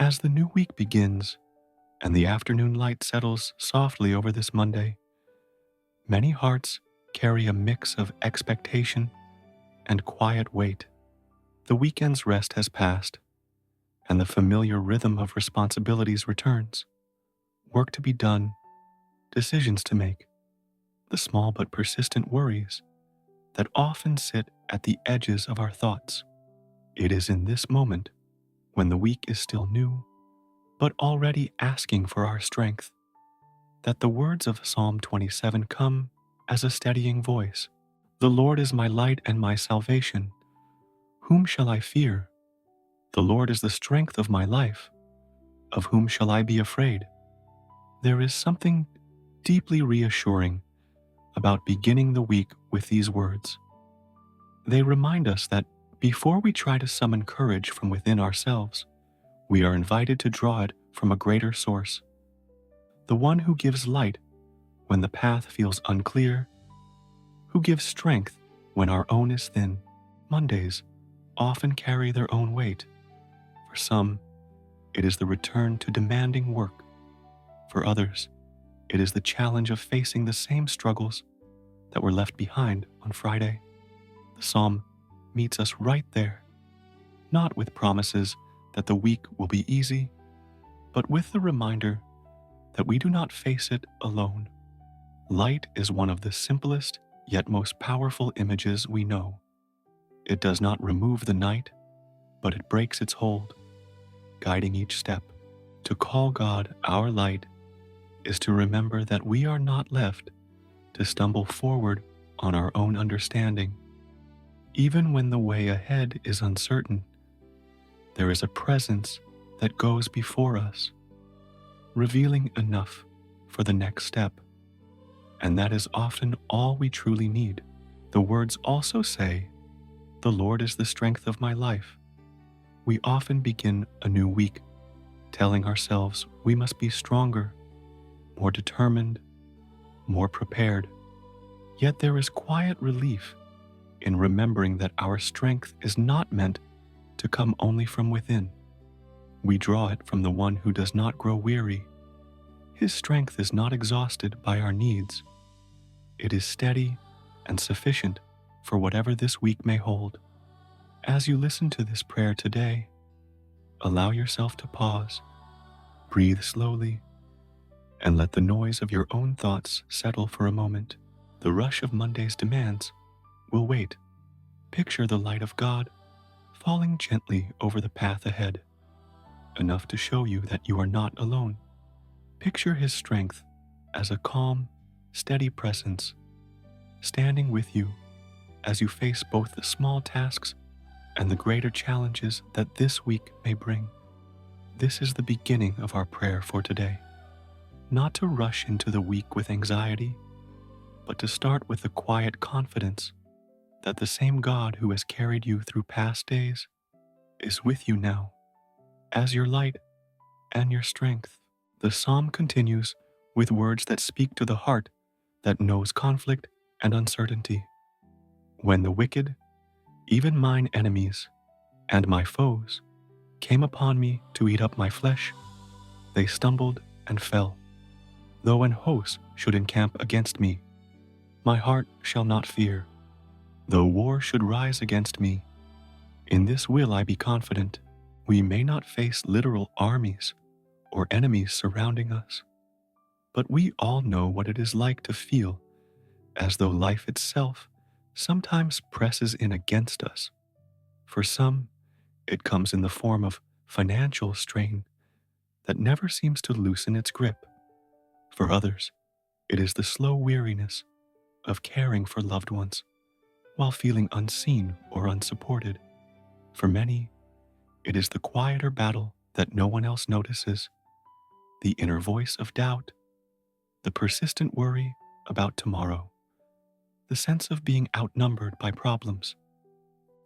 As the new week begins and the afternoon light settles softly over this Monday, many hearts carry a mix of expectation and quiet weight. The weekend's rest has passed, and the familiar rhythm of responsibilities returns. Work to be done, decisions to make, the small but persistent worries that often sit at the edges of our thoughts. It is in this moment, when the week is still new, but already asking for our strength, that the words of Psalm 27 come as a steadying voice. The Lord is my light and my salvation. Whom shall I fear? The Lord is the strength of my life. Of whom shall I be afraid? There is something deeply reassuring about beginning the week with these words. They remind us that before we try to summon courage from within ourselves, we are invited to draw it from a greater source, the one who gives light when the path feels unclear, who gives strength when our own is thin. Mondays often carry their own weight. For some, it is the return to demanding work. For others, it is the challenge of facing the same struggles that were left behind on Friday. The psalm meets us right there, not with promises that the week will be easy, but with the reminder that we do not face it alone. Light is one of the simplest yet most powerful images we know. It does not remove the night, but it breaks its hold, guiding each step. To call God our light is to remember that we are not left to stumble forward on our own understanding. Even when the way ahead is uncertain, there is a presence that goes before us, revealing enough for the next step. And that is often all we truly need. The words also say, "The Lord is the strength of my life." We often begin a new week telling ourselves we must be stronger, more determined, more prepared. Yet there is quiet relief in remembering that our strength is not meant to come only from within. We draw it from the one who does not grow weary. His strength is not exhausted by our needs. It is steady and sufficient for whatever this week may hold. As you listen to this prayer today, allow yourself to pause, breathe slowly, and let the noise of your own thoughts settle for a moment. The rush of Monday's demands will wait. Picture the light of God falling gently over the path ahead, enough to show you that you are not alone. Picture His strength as a calm, steady presence, standing with you as you face both the small tasks and the greater challenges that this week may bring. This is the beginning of our prayer for today. Not to rush into the week with anxiety, but to start with the quiet confidence that the same God who has carried you through past days is with you now, as your light and your strength. The psalm continues with words that speak to the heart that knows conflict and uncertainty. When the wicked, even mine enemies, and my foes, came upon me to eat up my flesh, they stumbled and fell. Though an host should encamp against me, my heart shall not fear. Though war should rise against me, in this will I be confident. We may not face literal armies or enemies surrounding us, but we all know what it is like to feel as though life itself sometimes presses in against us. For some, it comes in the form of financial strain that never seems to loosen its grip. For others, it is the slow weariness of caring for loved ones while feeling unseen or unsupported. For many, it is the quieter battle that no one else notices, the inner voice of doubt, the persistent worry about tomorrow, the sense of being outnumbered by problems.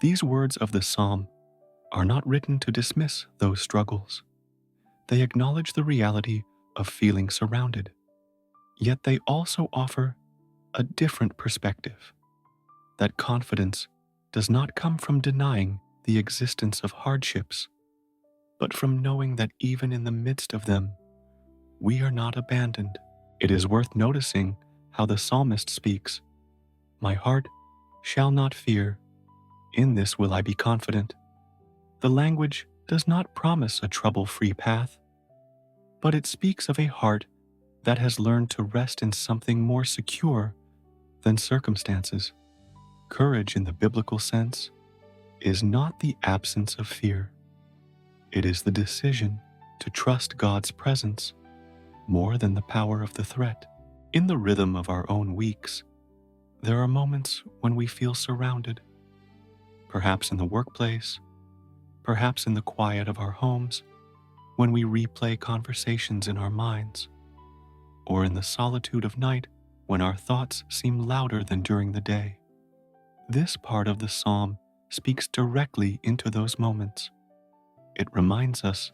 These words of the psalm are not written to dismiss those struggles. They acknowledge the reality of feeling surrounded, yet they also offer a different perspective. That confidence does not come from denying the existence of hardships, but from knowing that even in the midst of them, we are not abandoned. It is worth noticing how the psalmist speaks. My heart shall not fear, in this will I be confident. The language does not promise a trouble-free path, but it speaks of a heart that has learned to rest in something more secure than circumstances. Courage in the biblical sense is not the absence of fear. It is the decision to trust God's presence more than the power of the threat. In the rhythm of our own weeks, there are moments when we feel surrounded, perhaps in the workplace, perhaps in the quiet of our homes, when we replay conversations in our minds, or in the solitude of night when our thoughts seem louder than during the day. This part of the psalm speaks directly into those moments. It reminds us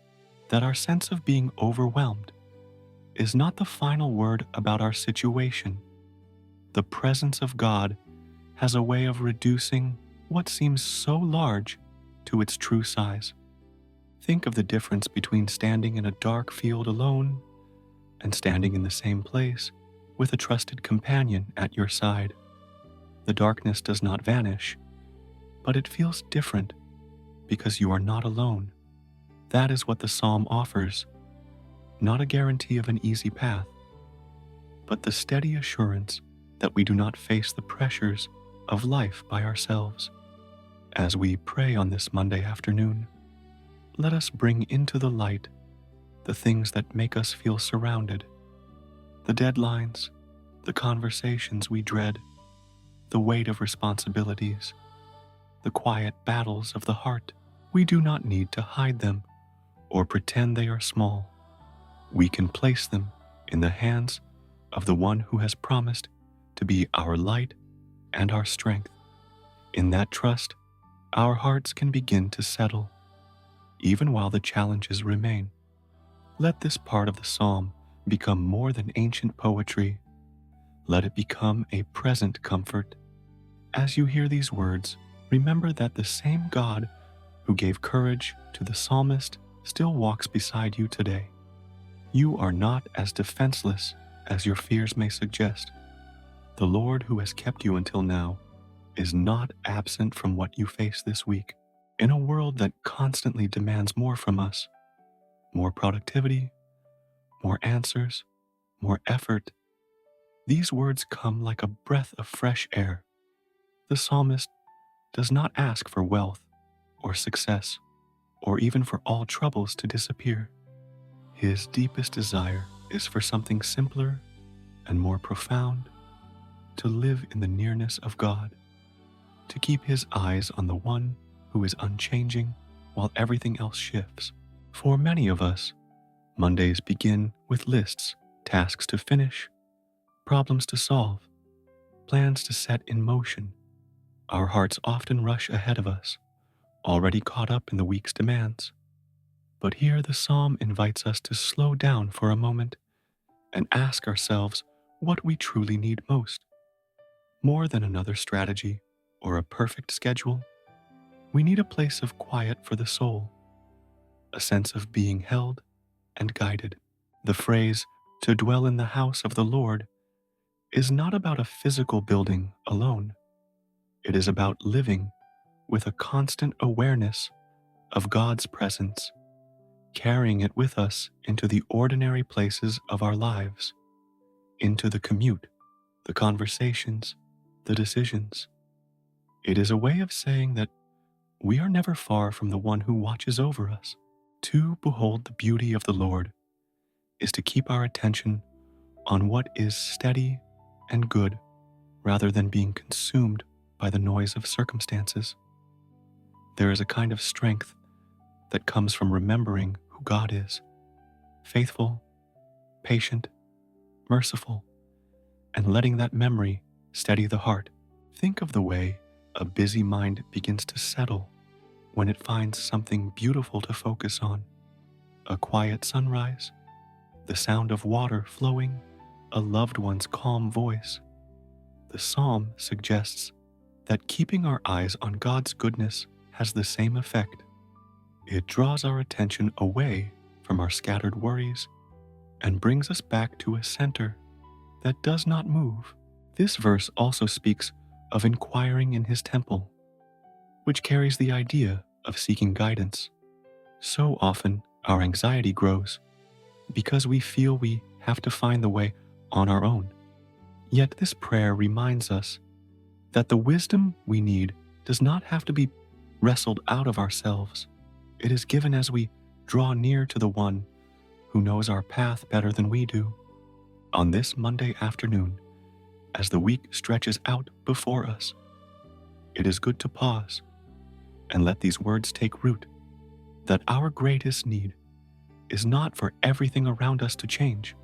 that our sense of being overwhelmed is not the final word about our situation. The presence of God has a way of reducing what seems so large to its true size. Think of the difference between standing in a dark field alone and standing in the same place with a trusted companion at your side. The darkness does not vanish, but it feels different because you are not alone. That is what the psalm offers, not a guarantee of an easy path, but the steady assurance that we do not face the pressures of life by ourselves. As we pray on this Monday afternoon, let us bring into the light the things that make us feel surrounded, the deadlines, the conversations we dread, the weight of responsibilities, the quiet battles of the heart. We do not need to hide them or pretend they are small. We can place them in the hands of the one who has promised to be our light and our strength. In that trust, our hearts can begin to settle, even while the challenges remain. Let this part of the psalm become more than ancient poetry. Let it become a present comfort. As you hear these words, remember that the same God who gave courage to the psalmist still walks beside you today. You are not as defenseless as your fears may suggest. The Lord who has kept you until now is not absent from what you face this week. In a world that constantly demands more from us, more productivity, more answers, more effort, these words come like a breath of fresh air. The psalmist does not ask for wealth or success, or even for all troubles to disappear. His deepest desire is for something simpler and more profound: to live in the nearness of God, to keep his eyes on the one who is unchanging while everything else shifts. For many of us, Mondays begin with lists, tasks to finish, problems to solve, plans to set in motion. Our hearts often rush ahead of us, already caught up in the week's demands. But here the psalm invites us to slow down for a moment and ask ourselves what we truly need most. More than another strategy or a perfect schedule, we need a place of quiet for the soul, a sense of being held and guided. The phrase, "to dwell in the house of the Lord," is not about a physical building alone. It is about living with a constant awareness of God's presence, carrying it with us into the ordinary places of our lives, into the commute, the conversations, the decisions. It is a way of saying that we are never far from the one who watches over us. To behold the beauty of the Lord is to keep our attention on what is steady and good, rather than being consumed by the noise of circumstances. There is a kind of strength that comes from remembering who God is: faithful, patient, merciful, and letting that memory steady the heart. Think of the way a busy mind begins to settle when it finds something beautiful to focus on: a quiet sunrise, the sound of water flowing, a loved one's calm voice. The psalm suggests that keeping our eyes on God's goodness has the same effect. It draws our attention away from our scattered worries and brings us back to a center that does not move. This verse also speaks of inquiring in his temple, which carries the idea of seeking guidance. So often, our anxiety grows because we feel we have to find the way on our own. Yet this prayer reminds us that the wisdom we need does not have to be wrestled out of ourselves. It is given as we draw near to the one who knows our path better than we do. On this Monday afternoon, as the week stretches out before us, it is good to pause and let these words take root, that our greatest need is not for everything around us to change,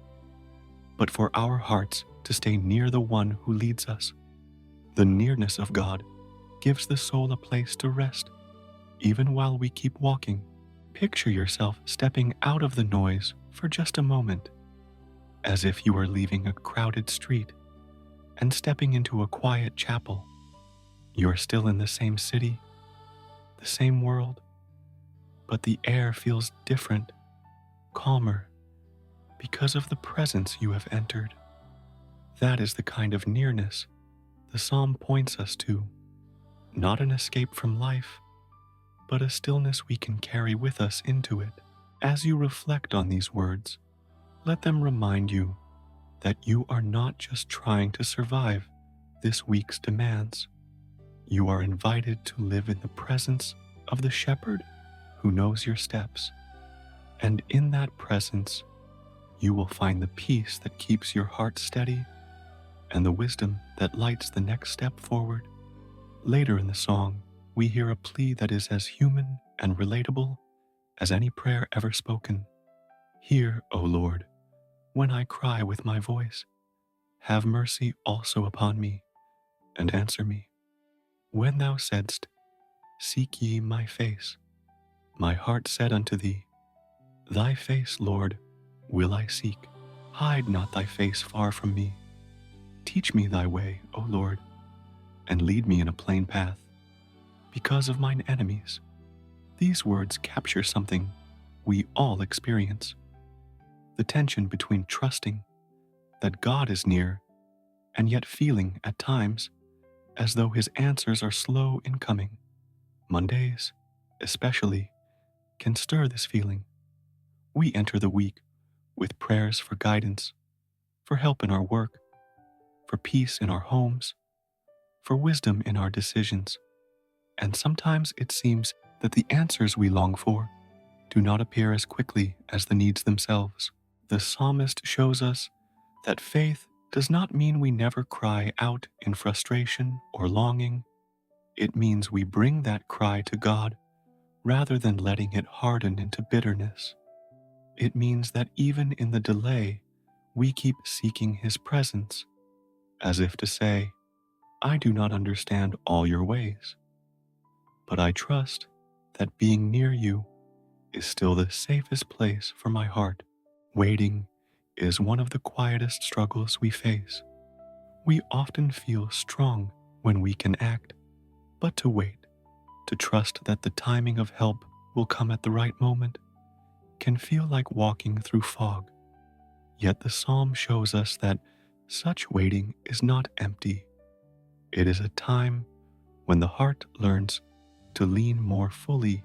but for our hearts to stay near the one who leads us. The nearness of God gives the soul a place to rest, even while we keep walking. Picture yourself stepping out of the noise for just a moment, as if you were leaving a crowded street and stepping into a quiet chapel. You're still in the same city, the same world, but the air feels different, calmer, because of the presence you have entered. That is the kind of nearness the psalm points us to, not an escape from life, but a stillness we can carry with us into it. As you reflect on these words, let them remind you that you are not just trying to survive this week's demands. You are invited to live in the presence of the shepherd who knows your steps. And in that presence, you will find the peace that keeps your heart steady and the wisdom that lights the next step forward. Later in the song, we hear a plea that is as human and relatable as any prayer ever spoken. Hear, O Lord, when I cry with my voice. Have mercy also upon me, and answer me. When thou saidst, Seek ye my face, my heart said unto thee, Thy face, Lord, will I seek. Hide not thy face far from me. Teach me thy way, O Lord, and lead me in a plain path, because of mine enemies. These words capture something we all experience: the tension between trusting that God is near and yet feeling at times as though his answers are slow in coming. Mondays, especially, can stir this feeling. We enter the week with prayers for guidance, for help in our work, for peace in our homes, for wisdom in our decisions. And sometimes it seems that the answers we long for do not appear as quickly as the needs themselves. The psalmist shows us that faith does not mean we never cry out in frustration or longing. It means we bring that cry to God rather than letting it harden into bitterness. It means that even in the delay, we keep seeking his presence, as if to say, I do not understand all your ways, but I trust that being near you is still the safest place for my heart. Waiting is one of the quietest struggles we face. We often feel strong when we can act, but to wait, to trust that the timing of help will come at the right moment, can feel like walking through fog. Yet the psalm shows us that such waiting is not empty. It is a time when the heart learns to lean more fully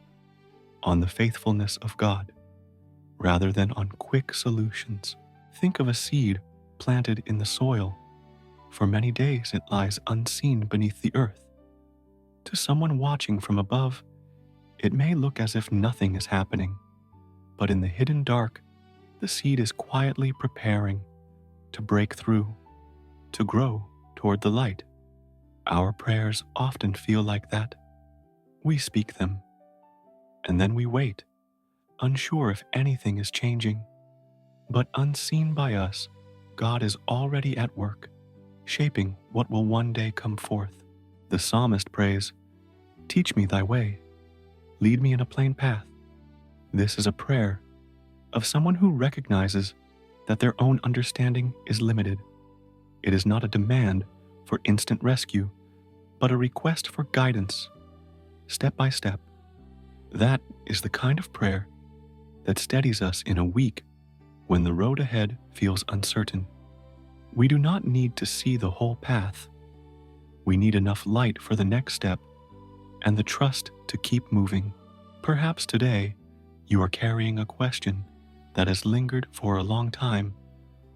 on the faithfulness of God, rather than on quick solutions. Think of a seed planted in the soil. For many days it lies unseen beneath the earth. To someone watching from above, it may look as if nothing is happening, but in the hidden dark, the seed is quietly preparing to break through, to grow toward the light. Our prayers often feel like that. We speak them, and then we wait, unsure if anything is changing. But unseen by us, God is already at work, shaping what will one day come forth. The psalmist prays, Teach me thy way, lead me in a plain path. This is a prayer of someone who recognizes that their own understanding is limited. It is not a demand for instant rescue, but a request for guidance, step by step. That is the kind of prayer that steadies us in a week when the road ahead feels uncertain. We do not need to see the whole path. We need enough light for the next step and the trust to keep moving. Perhaps today you are carrying a question that has lingered for a long time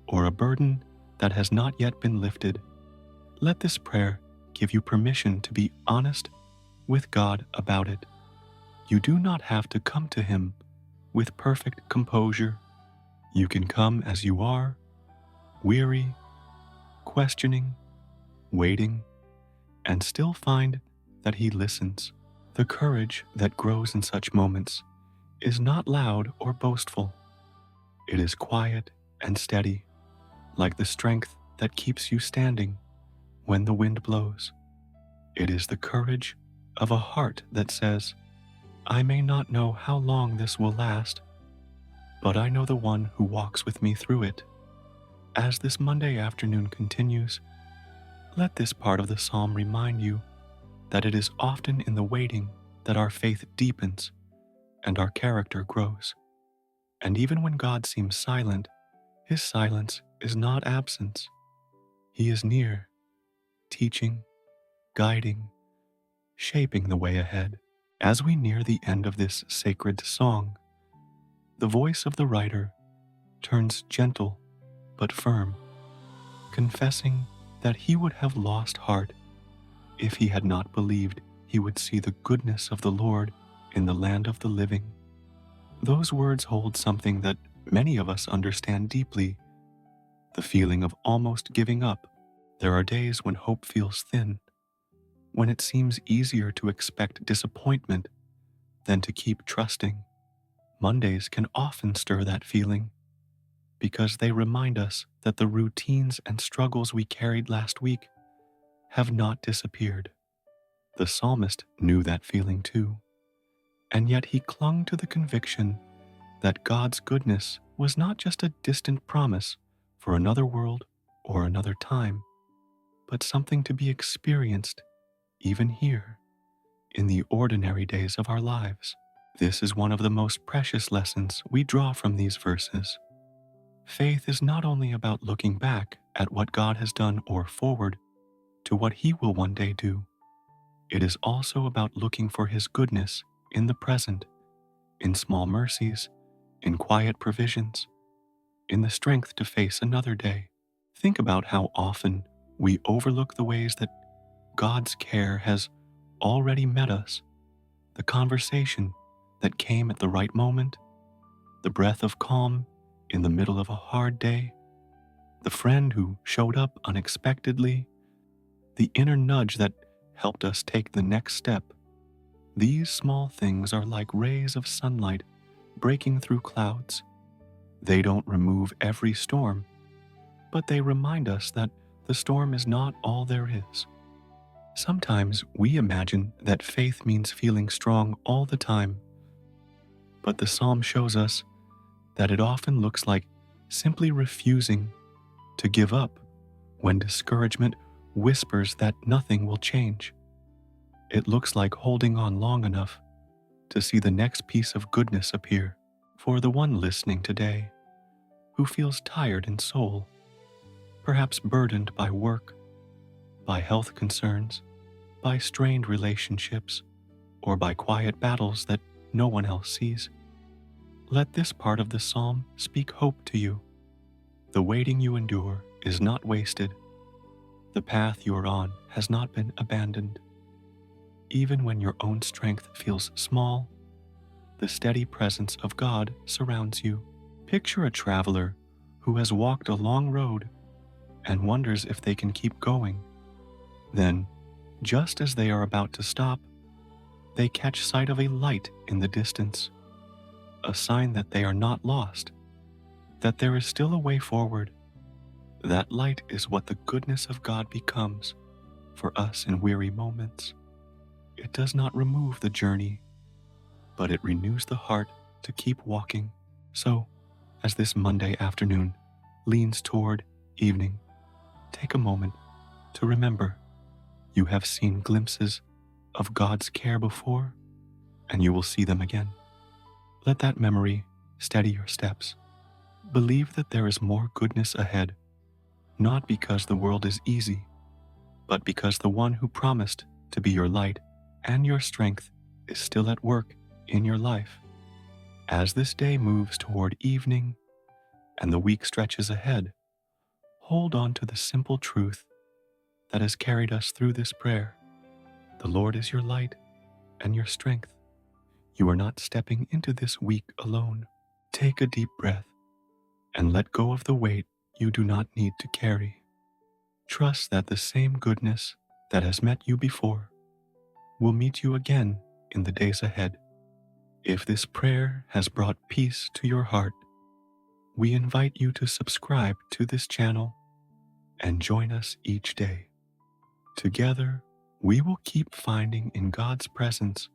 or a burden that has not yet been lifted. Let this prayer give you permission to be honest with God about it. You do not have to come to Him with perfect composure. You can come as you are, weary, questioning, waiting, and still find that He listens. The courage that grows in such moments is not loud or boastful. It is quiet and steady, like the strength that keeps you standing when the wind blows. It is the courage of a heart that says, I may not know how long this will last, but I know the one who walks with me through it. As this Monday afternoon continues, let this part of the psalm remind you that it is often in the waiting that our faith deepens and our character grows. And even when God seems silent, His silence is not absence. He is near, teaching, guiding, shaping the way ahead. As we near the end of this sacred song, the voice of the writer turns gentle but firm, confessing that he would have lost heart if he had not believed he would see the goodness of the Lord in the land of the living. Those words hold something that many of us understand deeply, the feeling of almost giving up. There are days when hope feels thin, when it seems easier to expect disappointment than to keep trusting. Mondays can often stir that feeling because they remind us that the routines and struggles we carried last week have not disappeared. The psalmist knew that feeling too, and yet he clung to the conviction that God's goodness was not just a distant promise for another world or another time, but something to be experienced even here in the ordinary days of our lives. This is one of the most precious lessons we draw from these verses. Faith is not only about looking back at what God has done or forward to what He will one day do. It is also about looking for His goodness in the present, in small mercies, in quiet provisions, in the strength to face another day. Think about how often we overlook the ways that God's care has already met us, the conversation that came at the right moment, the breath of calm in the middle of a hard day, the friend who showed up unexpectedly, the inner nudge that helped us take the next step. These small things are like rays of sunlight breaking through clouds. They don't remove every storm, but they remind us that the storm is not all there is. Sometimes we imagine that faith means feeling strong all the time, but the psalm shows us that it often looks like simply refusing to give up when discouragement whispers that nothing will change. It looks like holding on long enough to see the next piece of goodness appear. For the one listening today who feels tired in soul, perhaps burdened by work, by health concerns, by strained relationships, or by quiet battles that no one else sees, let this part of the psalm speak hope to you. The waiting you endure is not wasted. The path you are on has not been abandoned. Even when your own strength feels small, the steady presence of God surrounds you. Picture a traveler who has walked a long road and wonders if they can keep going. Then, just as they are about to stop, they catch sight of a light in the distance, a sign that they are not lost, that there is still a way forward. That light is what the goodness of God becomes for us in weary moments. It does not remove the journey, but it renews the heart to keep walking. So, as this Monday afternoon leans toward evening, take a moment to remember you have seen glimpses of God's care before. and you will see them again. Let that memory steady your steps. Believe that there is more goodness ahead, not because the world is easy, but because the one who promised to be your light and your strength is still at work in your life. As this day moves toward evening and the week stretches ahead, hold on to the simple truth that has carried us through this prayer. The Lord is your light and your strength. You are not stepping into this week alone. Take a deep breath and let go of the weight you do not need to carry. Trust that the same goodness that has met you before will meet you again in the days ahead. If this prayer has brought peace to your heart, we invite you to subscribe to this channel and join us each day. Together, we will keep finding in God's presence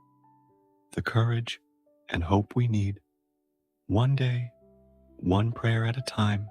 the courage and hope we need, one day, one prayer at a time.